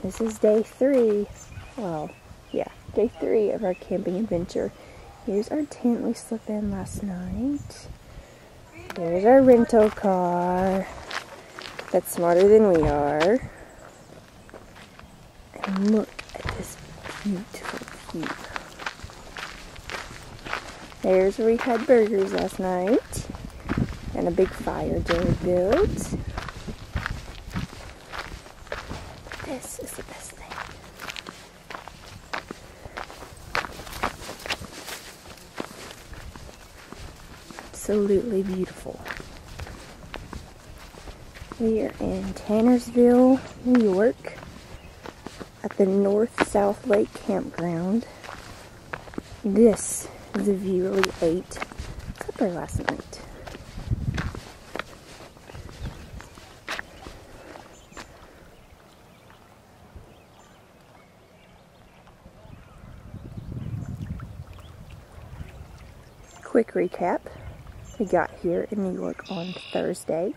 This is day 3. Well, yeah, day 3 of our camping adventure. Here's our tent we slept in last night. There's our rental car. That's smarter than we are. And look at this beautiful view. There's where we had burgers last night. And a big fire Jerry built. This is the best thing. Absolutely beautiful. We are in Tannersville, New York, at the North-South Lake Campground. This is the view where we ate supper last night. Quick recap. We got here in New York on Thursday,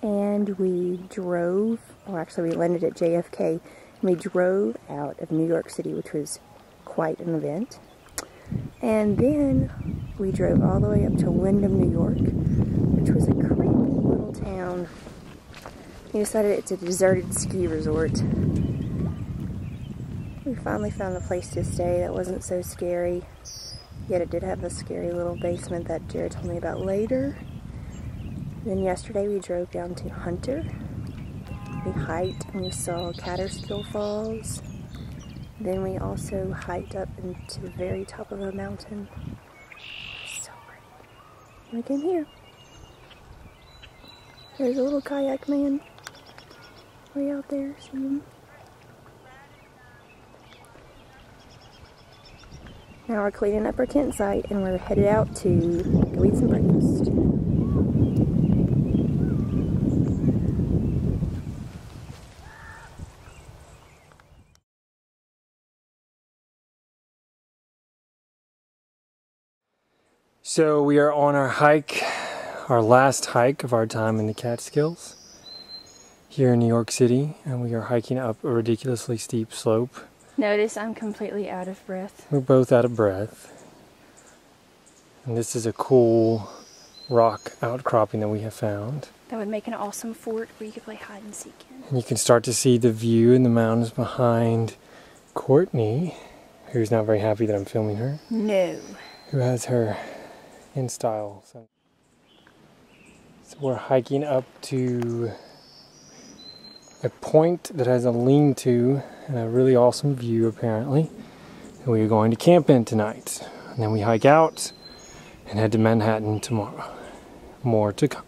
and we drove, or actually we landed at JFK, and we drove out of New York City, which was quite an event. And then we drove all the way up to Windham, New York, which was a creepy little town. We decided it's a deserted ski resort. We finally found a place to stay that wasn't so scary. Yet it did have a scary little basement that Jared told me about later. Then yesterday we drove down to Hunter. We hiked and we saw Catskills Falls. Then we also hiked up into the very top of a mountain. So pretty. And we came here. There's a little kayak man way out there. See him? Now we're cleaning up our tent site and we're headed out to go eat some breakfast. So we are on our hike, our last hike of our time in the Catskills here in New York City, and we are hiking up a ridiculously steep slope. Notice I'm completely out of breath. We're both out of breath. And this is a cool rock outcropping that we have found. That would make an awesome fort where you could play hide and seek in. And you can start to see the view in the mountains behind Courtney, who's not very happy that I'm filming her. No. Who has her in style. So we're hiking up to a point that has a lean-to and a really awesome view, apparently. And we are going to camp in tonight. And then we hike out and head to Manhattan tomorrow. More to come.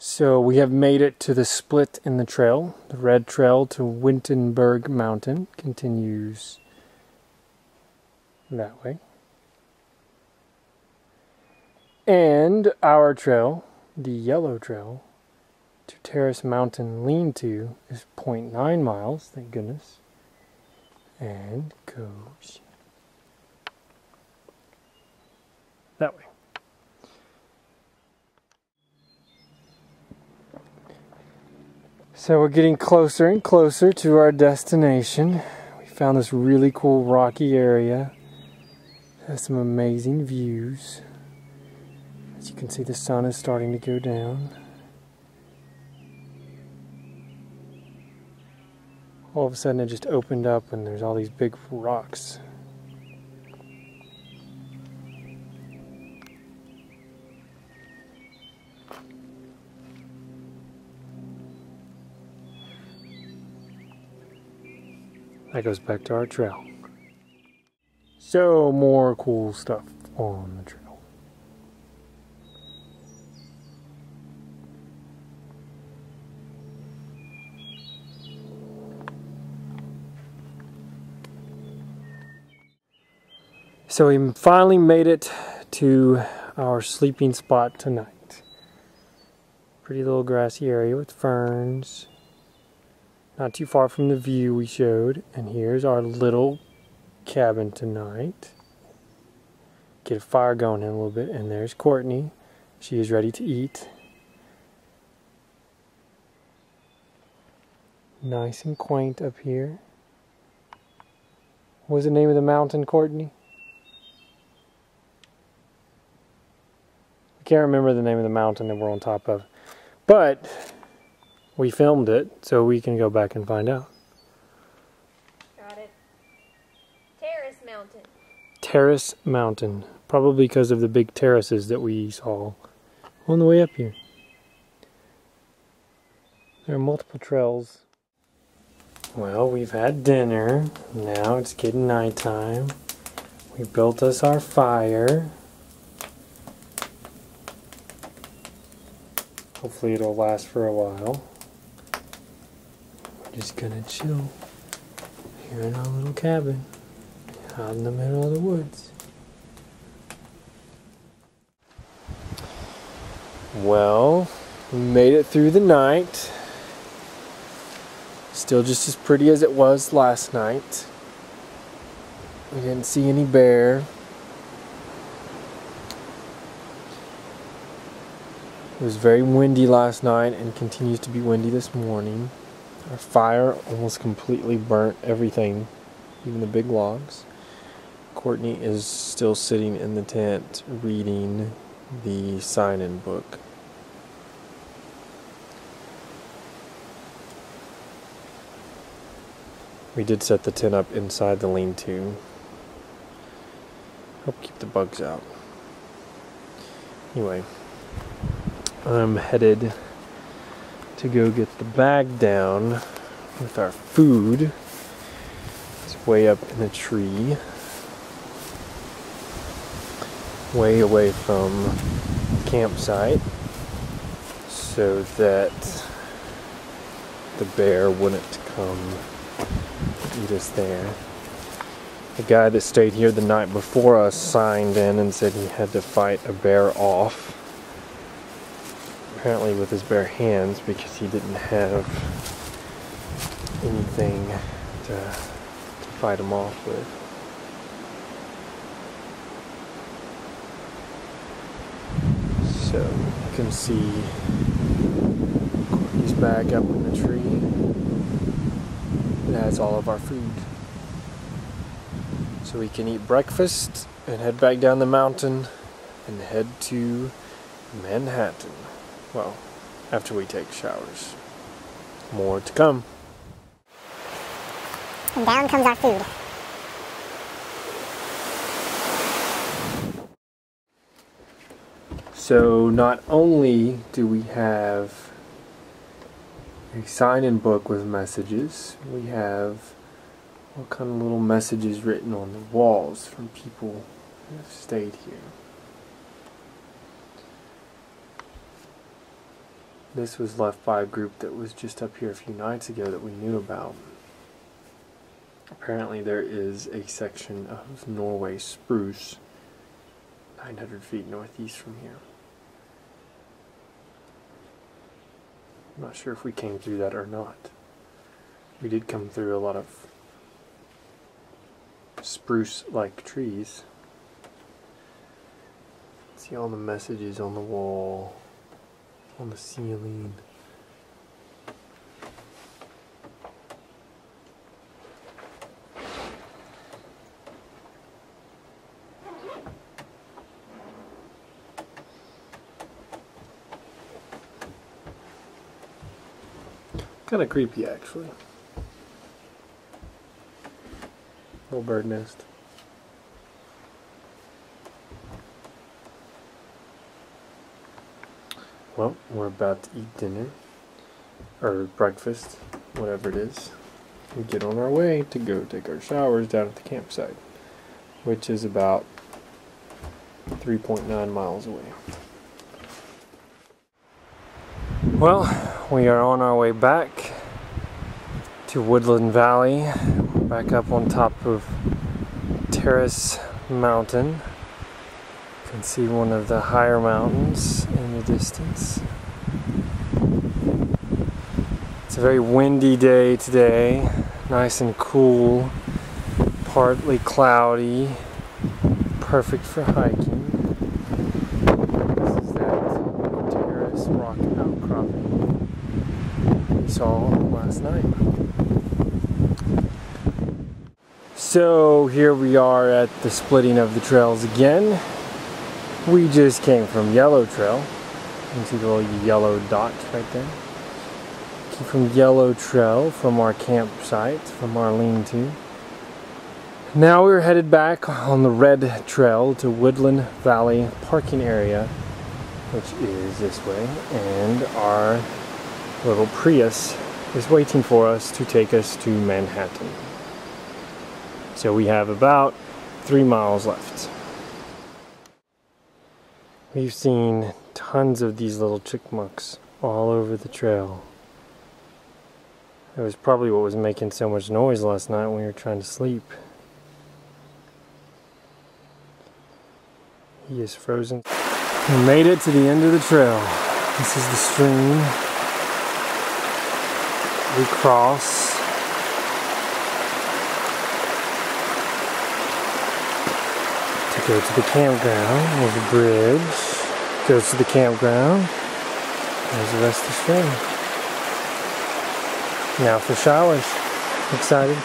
So we have made it to the split in the trail. The red trail to Wittenberg Mountain continues that way. And our trail, the yellow trail, to Terrace Mountain Lean-To is 0.9 miles, thank goodness. And goes that way. So we're getting closer and closer to our destination. We found this really cool rocky area. It has some amazing views. As you can see, the sun is starting to go down. All of a sudden it just opened up and there's all these big rocks. That goes back to our trail. So more cool stuff on the trail. So we finally made it to our sleeping spot tonight. Pretty little grassy area with ferns. Not too far from the view we showed. And here's our little cabin tonight. Get a fire going in a little bit. And there's Courtney. She is ready to eat. Nice and quaint up here. What was the name of the mountain, Courtney? I can't remember the name of the mountain that we're on top of. But we filmed it, so we can go back and find out. Got it. Terrace Mountain. Terrace Mountain. Probably because of the big terraces that we saw on the way up here. There are multiple trails. Well, we've had dinner. Now it's getting nighttime. We built us our fire. Hopefully it'll last for a while. We're just gonna chill here in our little cabin out in the middle of the woods. Well, we made it through the night. Still just as pretty as it was last night. We didn't see any bear. It was very windy last night and continues to be windy this morning. Our fire almost completely burnt everything, even the big logs. Courtney is still sitting in the tent reading the sign-in book. We did set the tent up inside the lean-to. Help keep the bugs out. Anyway, I'm headed to go get the bag down with our food. It's way up in a tree, way away from the campsite, so that the bear wouldn't come eat us there. The guy that stayed here the night before us signed in and said he had to fight a bear off. Apparently with his bare hands, because he didn't have anything to fight him off with. So you can see Courtney's bag up in the tree. It has all of our food. So we can eat breakfast and head back down the mountain and head to Manhattan. Well, after we take showers. More to come. And down comes our food. So not only do we have a sign-in book with messages, we have all kind of little messages written on the walls from people who have stayed here. This was left by a group that was just up here a few nights ago that we knew about. Apparently there is a section of Norway spruce 900 feet northeast from here. I'm not sure if we came through that or not. We did come through a lot of spruce-like trees. See all the messages on the wall, on the ceiling. Kind of creepy, actually. Little bird nest. Well, we're about to eat dinner, or breakfast, whatever it is. we get on our way to go take our showers down at the campsite, which is about 3.9 miles away. Well, we are on our way back to Woodland Valley, back up on top of Terrace Mountain. You can see one of the higher mountains in the distance. It's a very windy day today, nice and cool, partly cloudy, perfect for hiking. This is that terrace rock outcropping we saw last night. So here we are at the splitting of the trails again. We just came from Yellow Trail. You can see the little yellow dot right there. Came from Yellow Trail from our campsite, from our lean-to. Now we're headed back on the Red Trail to Woodland Valley parking area, which is this way, and our little Prius is waiting for us to take us to Manhattan. So we have about 3 miles left. We've seen tons of these little chipmunks all over the trail. It was probably what was making so much noise last night when we were trying to sleep. He is frozen. We made it to the end of the trail. This is the stream we cross. To go to the campground. There's a bridge. Goes to the campground. There's the rest of the stream. Now for showers. Excited?